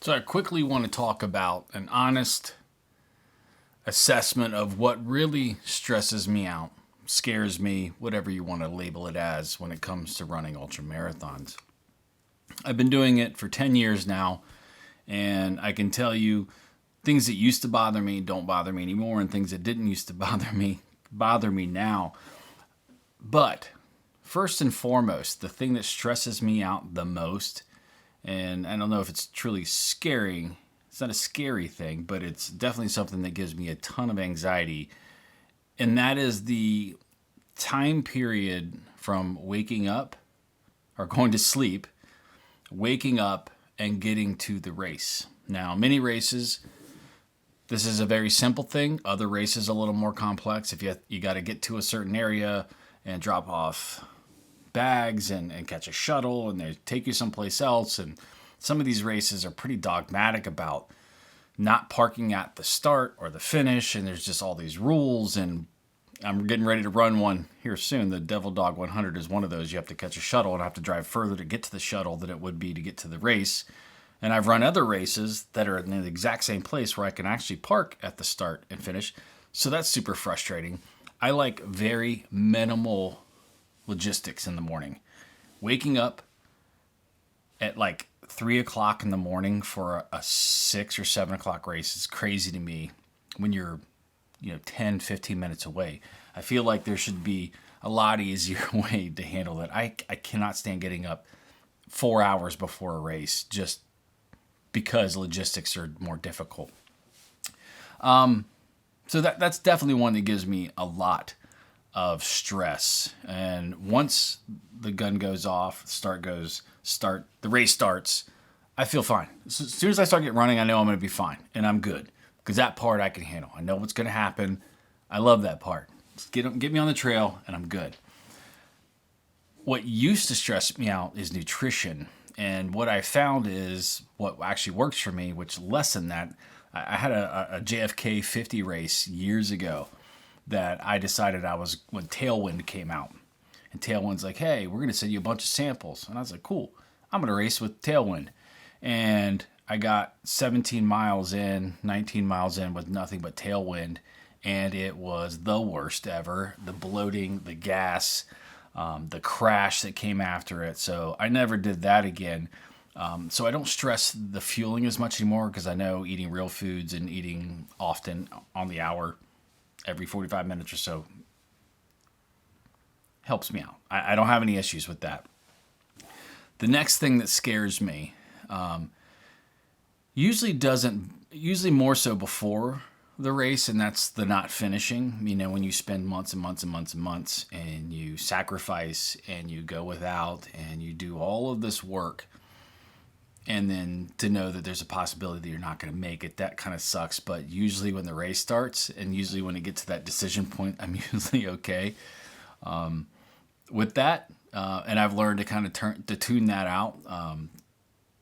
So I quickly want to talk about an honest assessment of what really stresses me out, scares me, whatever you want to label it as when it comes to running ultra marathons. I've been doing it for 10 years now, and I can tell you things that used to bother me don't bother me anymore, and things that didn't used to bother me now. But first and foremost, the thing that stresses me out the most, and I don't know if it's truly scary, it's not a scary thing, but it's definitely something that gives me a ton of anxiety, and that is the time period from waking up or going to sleep, waking up, and getting to the race. Now, many races, this is a very simple thing. Other races a little more complex. If you got to get to a certain area and drop off bags and catch a shuttle, and they take you someplace else. And some of these races are pretty dogmatic about not parking at the start or the finish, and there's just all these rules. And I'm getting ready to run one here soon. The Devil Dog 100 is one of those. You have to catch a shuttle and have to drive further to get to the shuttle than it would be to get to the race. And I've run other races that are in the exact same place where I can actually park at the start and finish. So that's super frustrating. I like very minimal logistics in the morning. Waking up at like 3 o'clock in the morning for a 6 or 7 o'clock race is crazy to me when you're 10, 15 minutes away. I feel like there should be a lot easier way to handle that. I cannot stand getting up 4 hours before a race just because logistics are more difficult. So that's definitely one that gives me a lot of stress. And once the gun goes off, the race starts, I feel fine. As soon as I start getting running, I know I'm going to be fine and I'm good because that part I can handle. I know what's going to happen. I love that part. Just get me on the trail and I'm good. What used to stress me out is nutrition. And what I found is what actually works for me, which lessened that. I had a JFK 50 race years ago that I decided when Tailwind came out. And Tailwind's like, hey, we're going to send you a bunch of samples. And I was like, cool, I'm going to race with Tailwind. And I got 17 miles in, 19 miles in with nothing but Tailwind. And it was the worst ever. The bloating, the gas, the crash that came after it. So I never did that again. So I don't stress the fueling as much anymore because I know eating real foods and eating often on the hour, every 45 minutes or so, helps me out. I don't have any issues with that. The next thing that scares me, usually more so before the race, and that's the not finishing. When you spend months and months and months and months and you sacrifice and you go without and you do all of this work, and then to know that there's a possibility that you're not going to make it, that kind of sucks. But usually when the race starts and usually when it gets to that decision point, I'm usually okay with that. And I've learned to kind of tune that out.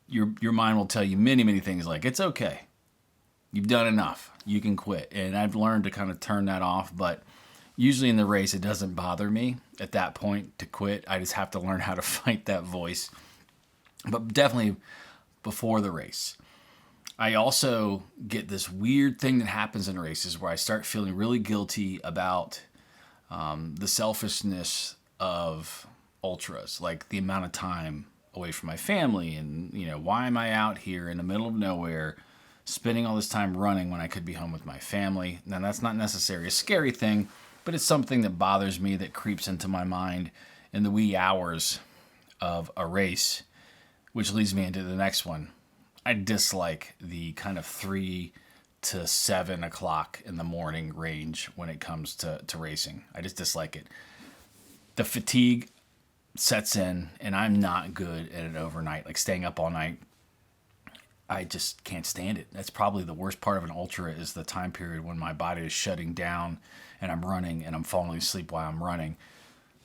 Your mind will tell you many, many things like, it's okay. You've done enough. You can quit. And I've learned to kind of turn that off. But usually in the race, it doesn't bother me at that point to quit. I just have to learn how to fight that voice. But definitely before the race. I also get this weird thing that happens in races where I start feeling really guilty about the selfishness of ultras, like the amount of time away from my family and, why am I out here in the middle of nowhere spending all this time running when I could be home with my family? Now, that's not necessarily a scary thing, but it's something that bothers me, that creeps into my mind in the wee hours of a race, which leads me into the next one. I dislike the kind of 3 to 7 o'clock in the morning range when it comes to racing. I just dislike it. The fatigue sets in, and I'm not good at it overnight, like staying up all night. I just can't stand it. That's probably the worst part of an ultra, is the time period when my body is shutting down and I'm running and I'm falling asleep while I'm running.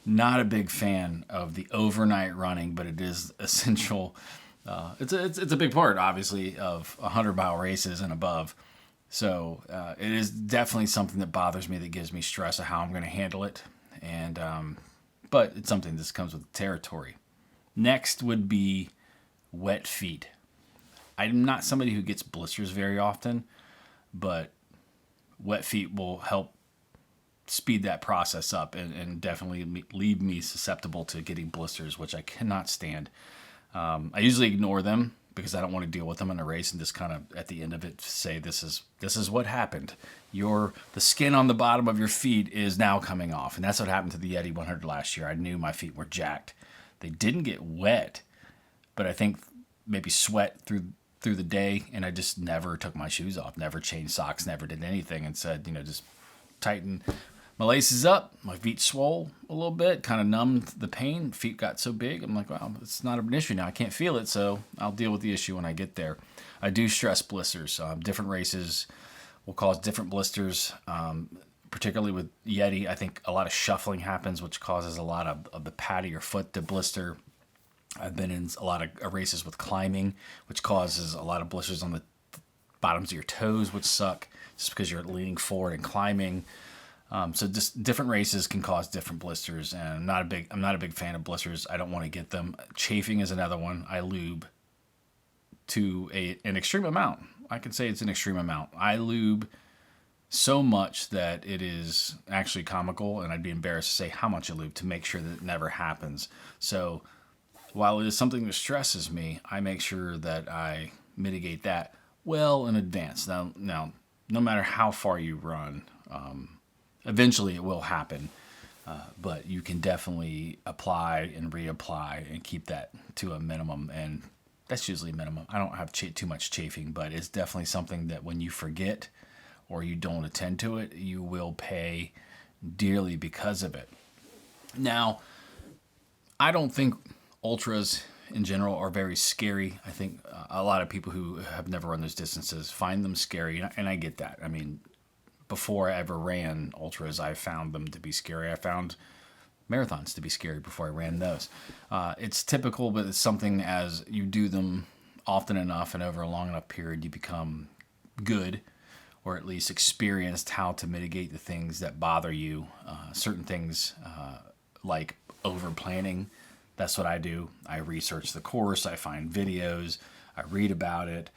Not a big fan of the overnight running, but it is essential. It's a big part, obviously, of 100-mile races and above. So it is definitely something that bothers me, that gives me stress of how I'm going to handle it. And but it's something that comes with the territory. Next would be wet feet. I'm not somebody who gets blisters very often, but wet feet will help speed that process up and definitely leave me susceptible to getting blisters, which I cannot stand. I usually ignore them because I don't want to deal with them in a race and just kind of at the end of it say, this is what happened. The skin on the bottom of your feet is now coming off. And that's what happened to the Yeti 100 last year. I knew my feet were jacked. They didn't get wet, but I think maybe sweat through the day, and I just never took my shoes off, never changed socks, never did anything, and said, just tighten my laces up. My feet swole a little bit, kind of numbed the pain. Feet got so big. I'm like, wow, it's not an issue now. I can't feel it, so I'll deal with the issue when I get there. I do stress blisters. Different races will cause different blisters, particularly with Yeti. I think a lot of shuffling happens, which causes a lot of the pad of your foot to blister. I've been in a lot of races with climbing, which causes a lot of blisters on the bottoms of your toes, which suck just because you're leaning forward and climbing. So just different races can cause different blisters, and I'm not a big fan of blisters. I don't want to get them. Chafing is another one. I lube to an extreme amount. I can say it's an extreme amount. I lube so much that it is actually comical, and I'd be embarrassed to say how much I lube to make sure that it never happens. So while it is something that stresses me, I make sure that I mitigate that well in advance. Now, no matter how far you run, eventually it will happen, but you can definitely apply and reapply and keep that to a minimum, and that's usually minimum. I don't have too much chafing, but it's definitely something that when you forget or you don't attend to it, you will pay dearly because of it. Now, I don't think ultras in general are very scary. I think a lot of people who have never run those distances find them scary, and I get that. I mean, before I ever ran ultras, I found them to be scary. I found marathons to be scary before I ran those. It's typical, but it's something as you do them often enough and over a long enough period, you become good, or at least experienced how to mitigate the things that bother you. Certain things like over planning. That's what I do. I research the course, I find videos, I read about it.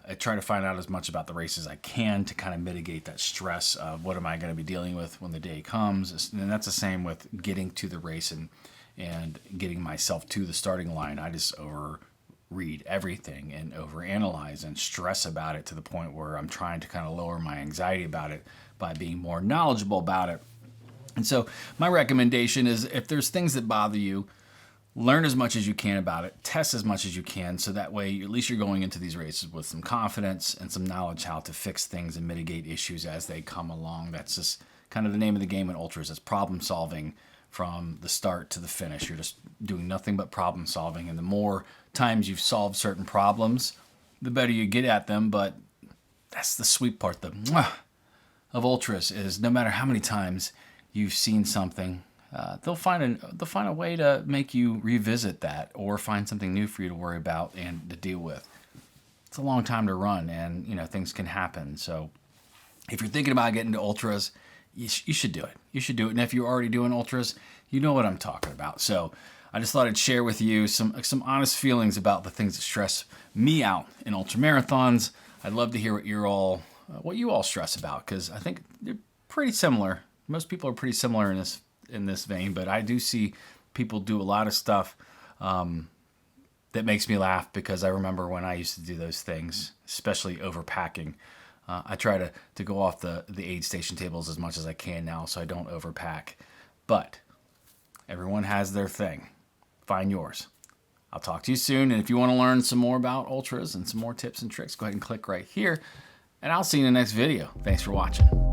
I try to find out as much about the race as I can to kind of mitigate that stress of what am I going to be dealing with when the day comes. And that's the same with getting to the race and getting myself to the starting line. I just overread everything and overanalyze and stress about it to the point where I'm trying to kind of lower my anxiety about it by being more knowledgeable about it. And so my recommendation is if there's things that bother you, learn as much as you can about it, test as much as you can, so that way at least you're going into these races with some confidence and some knowledge how to fix things and mitigate issues as they come along. That's just kind of the name of the game in ultras. It's problem solving from the start to the finish. You're just doing nothing but problem solving, and the more times you've solved certain problems, the better you get at them. But that's the sweet part of ultras, is no matter how many times you've seen something, they'll find a way to make you revisit that or find something new for you to worry about and to deal with. It's a long time to run, and things can happen. So if you're thinking about getting to ultras, you should do it. You should do it. And if you're already doing ultras, you know what I'm talking about. So I just thought I'd share with you some honest feelings about the things that stress me out in ultra marathons. I'd love to hear what you all stress about, because I think they're pretty similar. Most people are pretty similar in this vein, but I do see people do a lot of stuff that makes me laugh, because I remember when I used to do those things, especially overpacking. I try to go off the aid station tables as much as I can now so I don't overpack. But everyone has their thing. Find yours. I'll talk to you soon, and if you want to learn some more about ultras and some more tips and tricks, go ahead and click right here, and I'll see you in the next video. Thanks for watching.